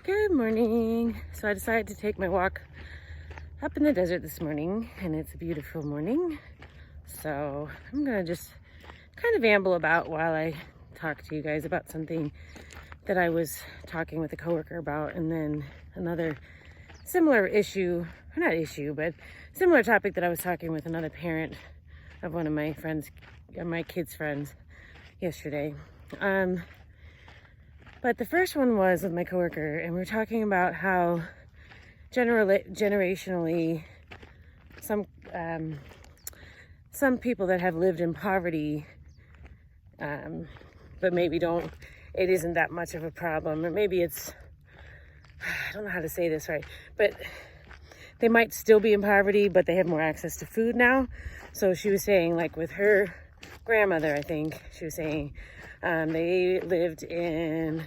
Good morning. So I decided to take my walk up in the desert this morning, and it's a beautiful morning. So I'm gonna just kind of amble about while I talk to you guys about something that I was talking with a coworker about, and then another similar issue, or not issue, but similar topic that I was talking with another parent of one of my friends, my kids' friends yesterday. But the first one was with my coworker, and we were talking about how generationally some people that have lived in poverty, but maybe it isn't that much of a problem, or maybe it's, I don't know how to say this right, but they might still be in poverty, but they have more access to food now. So she was saying, like with her grandmother, I think she was saying, they lived in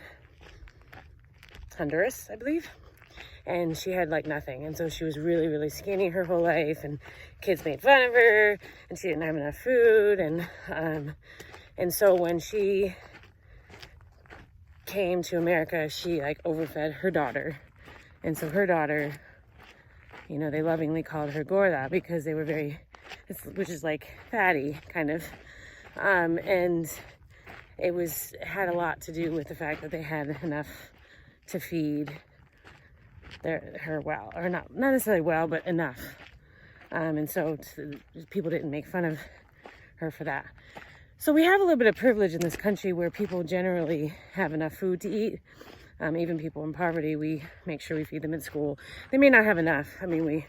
Honduras, I believe, and she had like nothing, and so she was really, really skinny her whole life, and kids made fun of her, and she didn't have enough food, and so when she came to America, she like overfed her daughter, and so her daughter, you know, they lovingly called her gorda because they were which is like fatty kind of, and it had a lot to do with the fact that they had enough to feed her well, or not necessarily well, but enough, and so people didn't make fun of her for that. So we have a little bit of privilege in this country where people generally have enough food to eat. Even people in poverty, we make sure we feed them in school. They may not have enough. I mean, we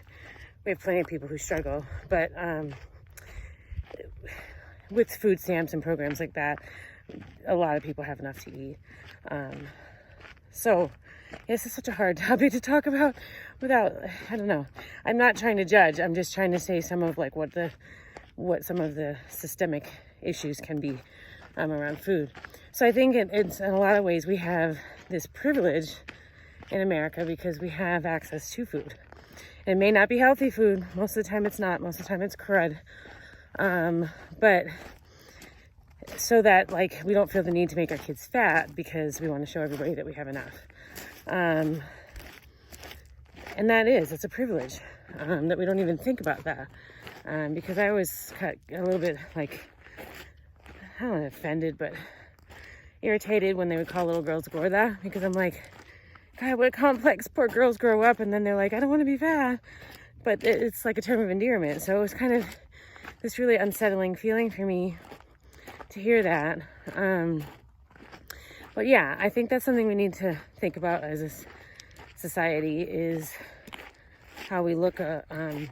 have plenty of people who struggle, but with food stamps and programs like that, a lot of people have enough to eat. So this is such a hard topic to talk about without, I don't know. I'm not trying to judge. I'm just trying to say some of like what some of the systemic issues can be around food. So I think it's in a lot of ways we have this privilege in America because we have access to food. It may not be healthy food. Most of the time it's not. Most of the time it's crud. But so that like we don't feel the need to make our kids fat because we want to show everybody that we have enough. And it's a privilege that we don't even think about that. Because I always got a little bit like, I don't know, offended, but irritated when they would call little girls gorda, because I'm like, God, what complex poor girls grow up, and then they're like, I don't want to be fat, but it's like a term of endearment. So it was kind of this really unsettling feeling for me to hear that. But yeah, I think that's something we need to think about as a society, is how we look and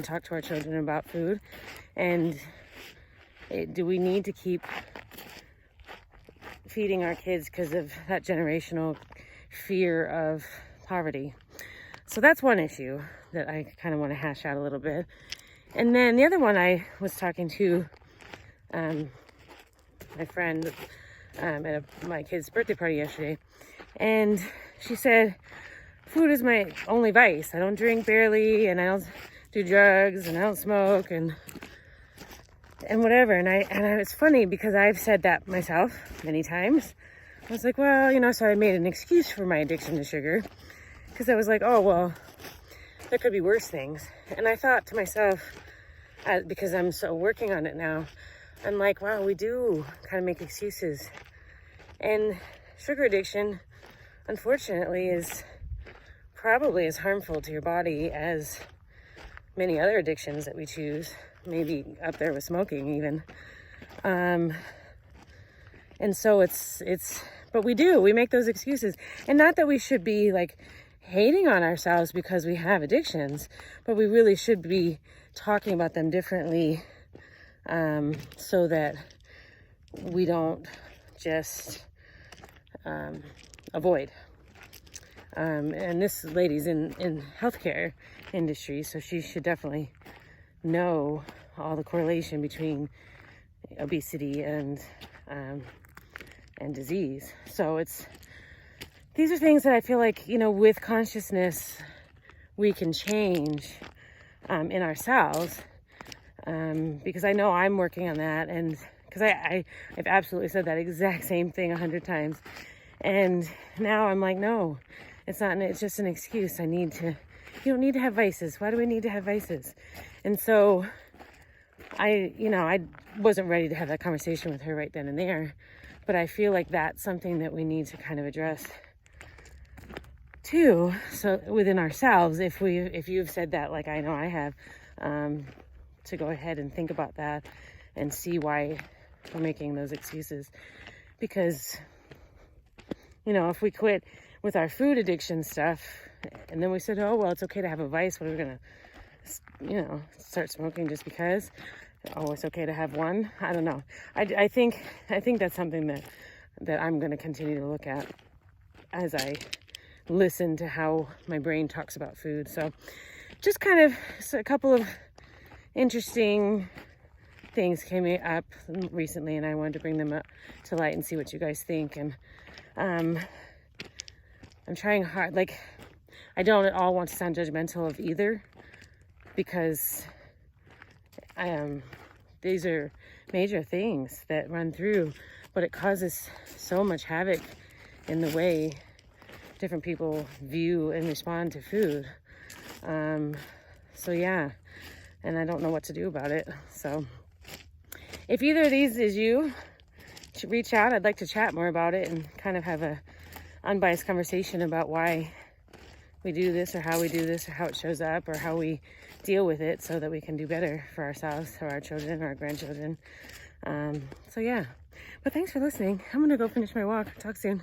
talk to our children about food, and do we need to keep feeding our kids because of that generational fear of poverty? So that's one issue that I kind of want to hash out a little bit. And then the other one, I was talking to my friend at my kid's birthday party yesterday, and she said, food is my only vice. I don't drink barely, and I don't do drugs, and I don't smoke, and whatever. And it's funny because I've said that myself many times. I was like, well, you know, so I made an excuse for my addiction to sugar, because I was like, oh, well, there could be worse things. And I thought to myself, because I'm so working on it now, I'm like, wow, we do kind of make excuses. And sugar addiction, unfortunately, is probably as harmful to your body as many other addictions that we choose, maybe up there with smoking even. And so but we make those excuses. And not that we should be like hating on ourselves because we have addictions, but we really should be talking about them differently, so that we don't just avoid. And this lady's in healthcare industry, so she should definitely know all the correlation between obesity and disease. So these are things that I feel like, you know, with consciousness we can change in ourselves, because I know I'm working on that, and because I've absolutely said that exact same thing 100 times, and now I'm like, no, It's just an excuse. You don't need to have vices. Why do we need to have vices? And so I wasn't ready to have that conversation with her right then and there, but I feel like that's something that we need to kind of address too. So within ourselves, if you've said that, like I know I have, to go ahead and think about that and see why we're making those excuses. Because, if we quit with our food addiction stuff and then we said, oh, well, it's okay to have a vice. What are we going to, start smoking just because? Oh, it's okay to have one. I don't know. I think that's something that I'm going to continue to look at as I listen to how my brain talks about food. So just kind of a couple of interesting things came up recently, and I wanted to bring them up to light and see what you guys think. And I'm trying hard. Like, I don't at all want to sound judgmental of either, because these are major things that run through, but it causes so much havoc in the way different people view and respond to food. So yeah, and I don't know what to do about it. So if either of these is you, reach out. I'd like to chat more about it and kind of have a unbiased conversation about why we do this, or how we do this, or how it shows up, or how we deal with it, so that we can do better for ourselves, or our children, or our grandchildren. So yeah, but thanks for listening. I'm gonna go finish my walk. Talk soon.